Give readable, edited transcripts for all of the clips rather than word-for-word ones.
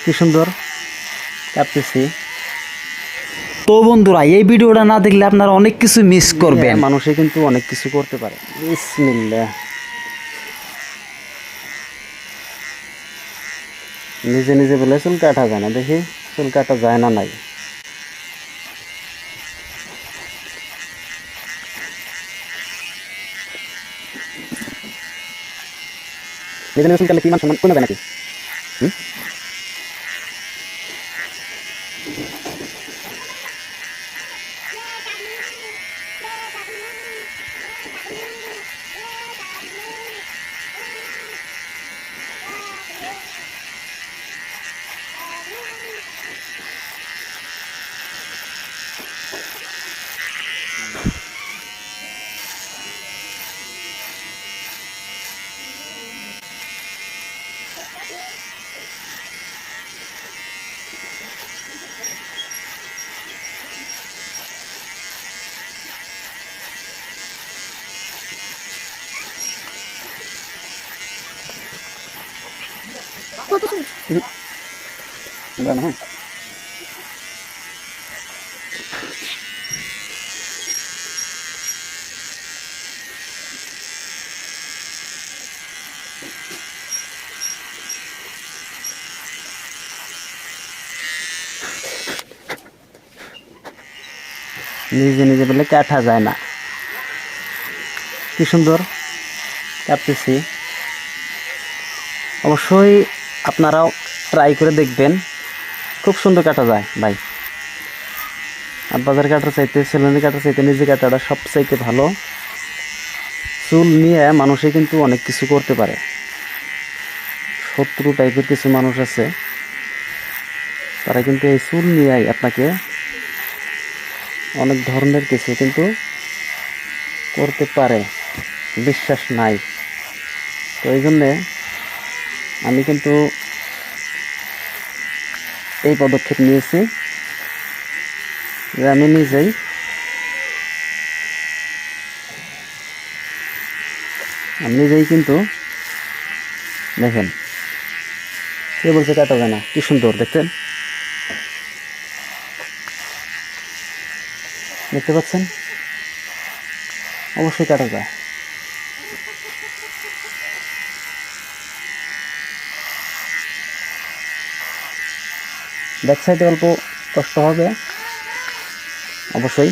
কি সুন্দর কাটতেছি। তো বন্ধুরা, এই ভিডিওটা না দেখলে আপনারা অনেক কিছু মিস করবেন। মানুষে কিন্তু অনেক কিছু করতে পারে। বিসমিল্লাহ। নিজে নিজে বলে চুল কাটা যায় না, দেখি চুল কাটা যায় না নাই। নিজে নিজে চুল কাটলে কি মান সম্মান কমে যায় নাকি? হ্যাঁ, নিজে নিজে বলে কাটা যায় না। কি সুন্দর কাটতেছি। অবশ্যই আপনারাও ট্রাই করে দেখবেন, খুব সুন্দর কাটা যায় ভাই। আর বাজার কাটার চাইতে, সেলুনে কাটার চাইতে নিজে কাটাটা সবচাইতে ভালো। চুল নিয়ে মানুষে কিন্তু অনেক কিছু করতে পারে। শত্রু টাইপের কিছু মানুষ আছে, তারা কিন্তু এই চুল নিয়েই আপনাকে অনেক ধরনের কিছু কিন্তু করতে পারে, বিশ্বাস নাই। তো এই জন্যে আমি কিন্তু এই পদক্ষেপ নিয়েছি যে আমি নিজেই কিন্তু দেখেন, কে বলছে কাটা যায় না? কি সুন্দর দেখতেন, দেখতে পাচ্ছেন? অবশ্যই কাটা যায়। ব্যাক সাইডে অল্প কষ্ট হবে অবশ্যই।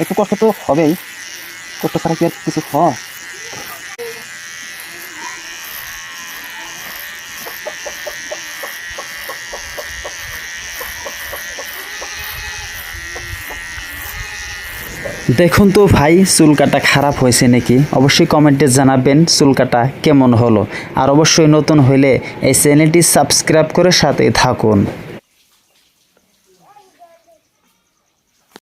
একটু কষ্ট তো হবেই, কষ্ট ছাড়া কি আর কিছু হয়? দেখুন তো ভাই, চুল কাটা খারাপ হয়েছে নাকি? অবশ্যই কমেন্টে জানাবেন চুল কাটা কেমন হলো। আর অবশ্যই নতুন হলে এই চ্যানেলটি সাবস্ক্রাইব করে সাথে থাকুন।